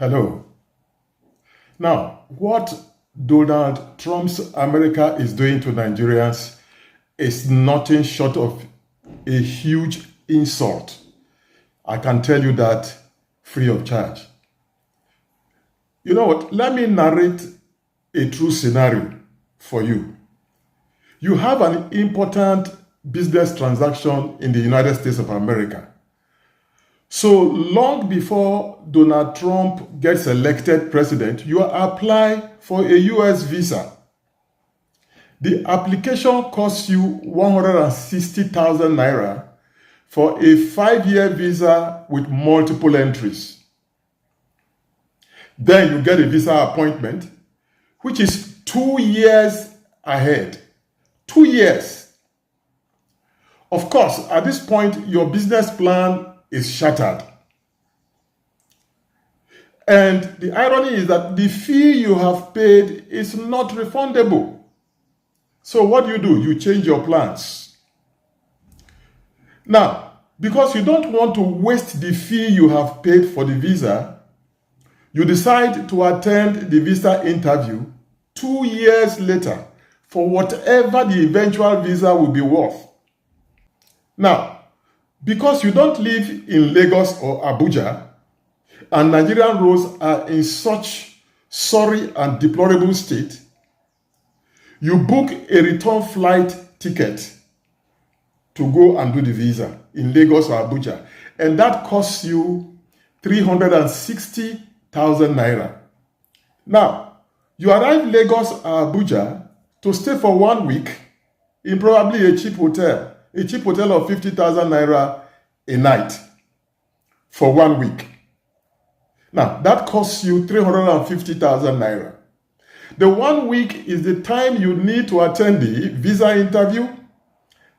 Hello. Now, what Donald Trump's America is doing to Nigerians is nothing short of a huge insult. I can tell you that free of charge. You know what? Let me narrate a true scenario for you. You have an important business transaction in the United States of America. So long before Donald Trump gets elected president, you apply for a US visa. The application costs you 160,000 naira for a 5-year visa with multiple entries. Then you get a visa appointment, which is 2 years ahead. 2 years. Of course, at this point, your business plan is shattered. And the irony is that the fee you have paid is not refundable. So what do? You change your plans. Now, because you don't want to waste the fee you have paid for the visa, you decide to attend the visa interview 2 years later for whatever the eventual visa will be worth. Now, because you don't live in Lagos or Abuja, and Nigerian roads are in such sorry and deplorable state, you book a return flight ticket to go and do the visa in Lagos or Abuja, and that costs you 360,000 naira. Now, you arrive Lagos or Abuja to stay for 1 week in probably a cheap hotel of 50,000 naira a night for 1 week. Now, that costs you 350,000 naira. The 1 week is the time you need to attend the visa interview,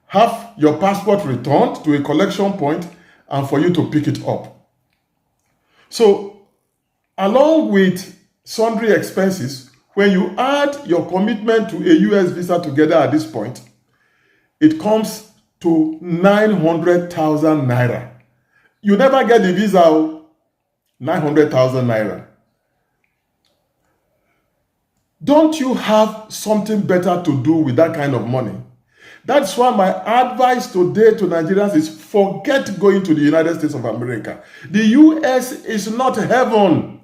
have your passport returned to a collection point, and for you to pick it up. So, along with sundry expenses, when you add your commitment to a US visa together at this point, it comes to 900,000 naira. You never get the visa, 900,000 naira. Don't you have something better to do with that kind of money? That's why my advice today to Nigerians is forget going to the United States of America. The US is not heaven.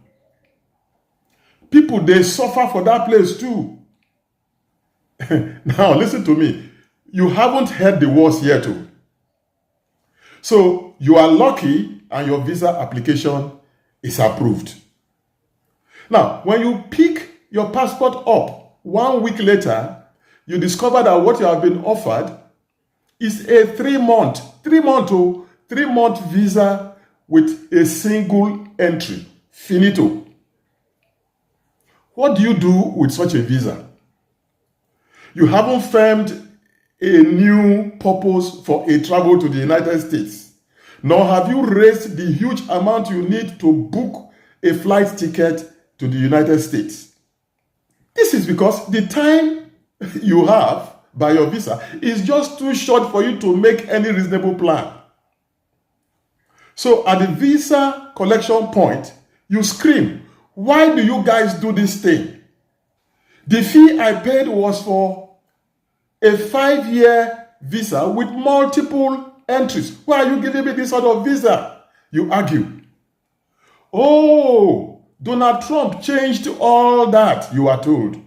People, they suffer for that place too. Now, listen to me. You haven't heard the worst yet. So you are lucky and your visa application is approved. Now, when you pick your passport up 1 week later, you discover that what you have been offered is a 3-month visa with a single entry. Finito. What do you do with such a visa? You haven't framed a new purpose for a travel to the United States, nor have you raised the huge amount you need to book a flight ticket to the United States. This is because the time you have by your visa is just too short for you to make any reasonable plan. So at the visa collection point, you scream, "Why do you guys do this thing? The fee I paid was for a 5-year visa with multiple entries. Why are you giving me this sort of visa?" You argue. "Oh, Donald Trump changed all that," you are told.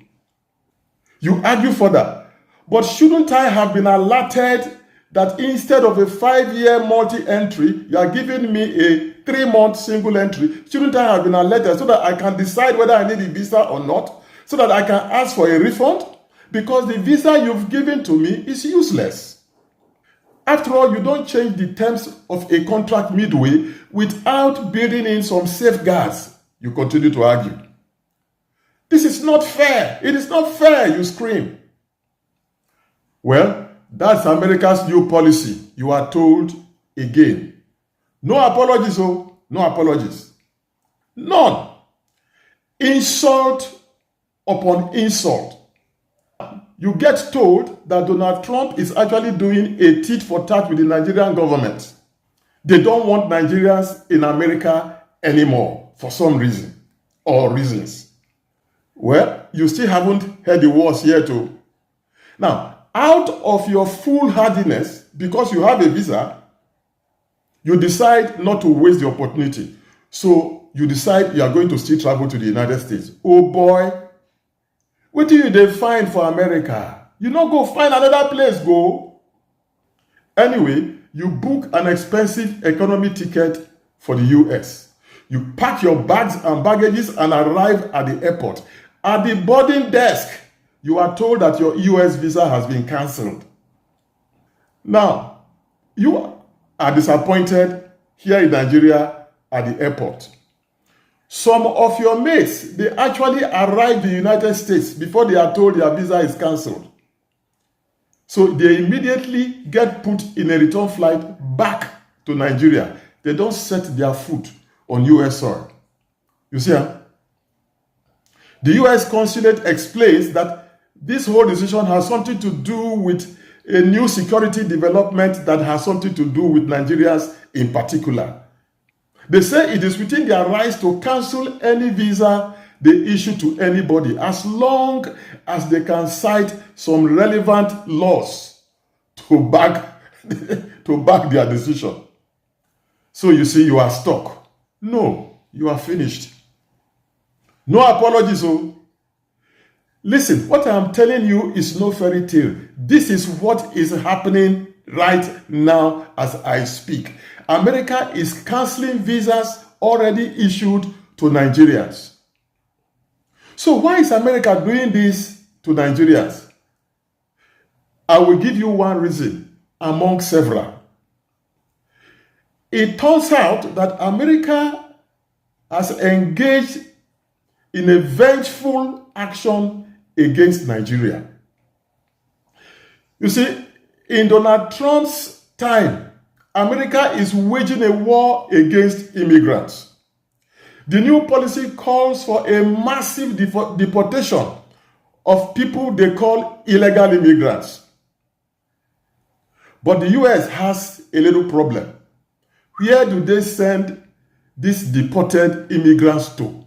You argue further. "But shouldn't I have been alerted that instead of a 5-year multi-entry, you are giving me a 3-month single entry? Shouldn't I have been alerted so that I can decide whether I need a visa or not? So that I can ask for a refund? Because the visa you've given to me is useless." After all, you don't change the terms of a contract midway without building in some safeguards. You continue to argue. "This is not fair. It is not fair," you scream. Well, that's America's new policy. You are told again. No apologies, no apologies. None. Insult upon insult. You get told that Donald Trump is actually doing a tit for tat with the Nigerian government. They don't want Nigerians in America anymore for some reason. or reasons. Well, you still haven't heard the worst yet. Too. Now, out of your foolhardiness, because you have a visa, you decide not to waste the opportunity. So you decide you are going to still travel to the United States. Oh boy, what do you find for America? You not go find another place, go. Anyway, you book an expensive economy ticket for the US. You pack your bags and baggages and arrive at the airport. At the boarding desk, you are told that your US visa has been cancelled. Now, you are disappointed here in Nigeria at the airport. Some of your mates, they actually arrived in the United States before they are told their visa is cancelled. So they immediately get put in a return flight back to Nigeria. They don't set their foot on US soil. You see, huh? The US consulate explains that this whole decision has something to do with a new security development that has something to do with Nigerians in particular. They say it is within their rights to cancel any visa they issue to anybody as long as they can cite some relevant laws to back their decision. So you see, you are stuck. No, you are finished. No apologies. Oh. Listen, what I am telling you is no fairy tale. This is what is happening right now as I speak. America is canceling visas already issued to Nigerians. So why is America doing this to Nigerians? I will give you one reason among several. It turns out that America has engaged in a vengeful action against Nigeria. You see, in Donald Trump's time, America is waging a war against immigrants. The new policy calls for a massive deportation of people they call illegal immigrants. But the US has a little problem. Where do they send these deported immigrants to?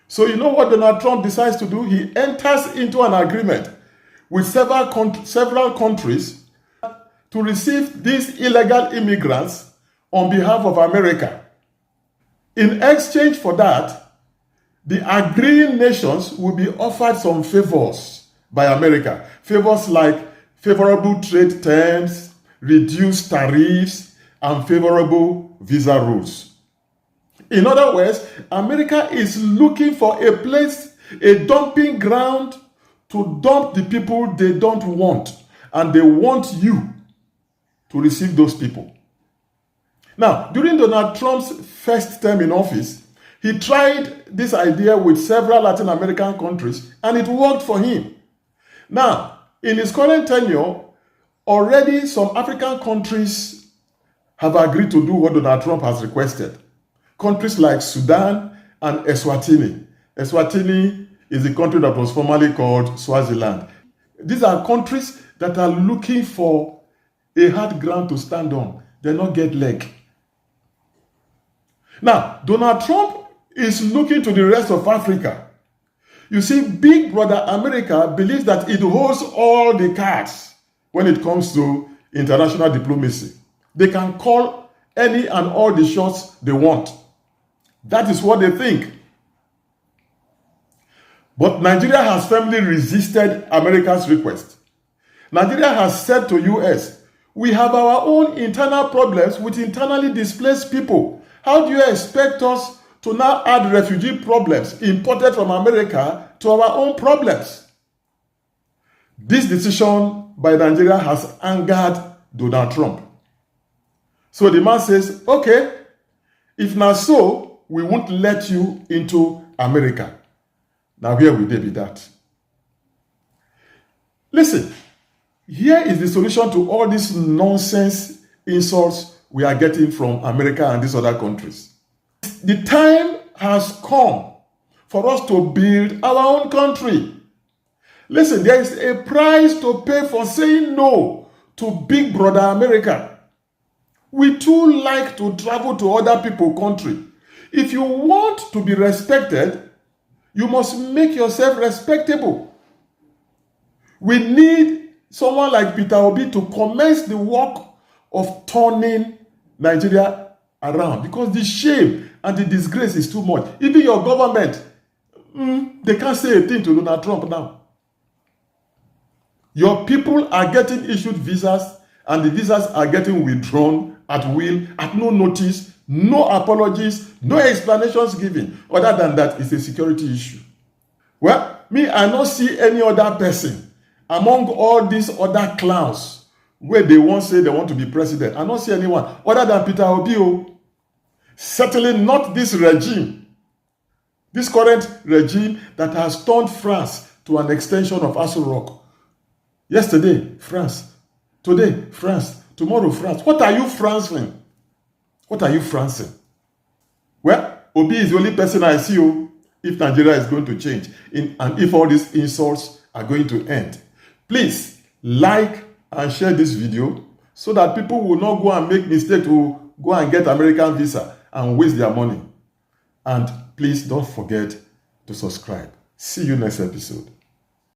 So you know what Donald Trump decides to do? He enters into an agreement with several countries to receive these illegal immigrants on behalf of America. In exchange for that, the agreeing nations will be offered some favors by America. Favors like favorable trade terms, reduced tariffs, and favorable visa rules. In other words, America is looking for a place, a dumping ground to dump the people they don't want. And they want you to receive those people. Now, during Donald Trump's first term in office, he tried this idea with several Latin American countries and it worked for him. Now, in his current tenure, already some African countries have agreed to do what Donald Trump has requested. Countries like Sudan and Eswatini. Eswatini is the country that was formerly called Swaziland. These are countries that are looking for a hard ground to stand on. They not get leg. Now, Donald Trump is looking to the rest of Africa. You see, Big Brother America believes that it holds all the cards when it comes to international diplomacy. They can call any and all the shots they want. That is what they think. But Nigeria has firmly resisted America's request. Nigeria has said to US, we have our own internal problems with internally displaced people. How do you expect us to now add refugee problems imported from America to our own problems? This decision by Nigeria has angered Donald Trump. So the man says, okay, if not so, we won't let you into America. Now where will they be that? Listen, here is the solution to all these nonsense insults we are getting from America and these other countries. The time has come for us to build our own country. Listen, there is a price to pay for saying no to Big Brother America. We too like to travel to other people's country. If you want to be respected, you must make yourself respectable. We need someone like Peter Obi to commence the work of turning Nigeria around, because the shame and the disgrace is too much. Even your government, they can't say a thing to Donald Trump now. Your people are getting issued visas, and the visas are getting withdrawn at will, at no notice, no apologies, no explanations given. Other than that, it's a security issue. Well, me, I don't see any other person among all these other clowns where they won't say they want to be president. I don't see anyone other than Peter Obi. Certainly not this regime, this current regime that has turned France to an extension of Aso Rock. Yesterday, France. Today, France. Tomorrow, France. What are you Francing? What are you Francing? Well, Obi is the only person I see if Nigeria is going to change and if all these insults are going to end. Please like and share this video so that people will not go and make mistake to go and get American visa and waste their money. And please don't forget to subscribe. See you next episode.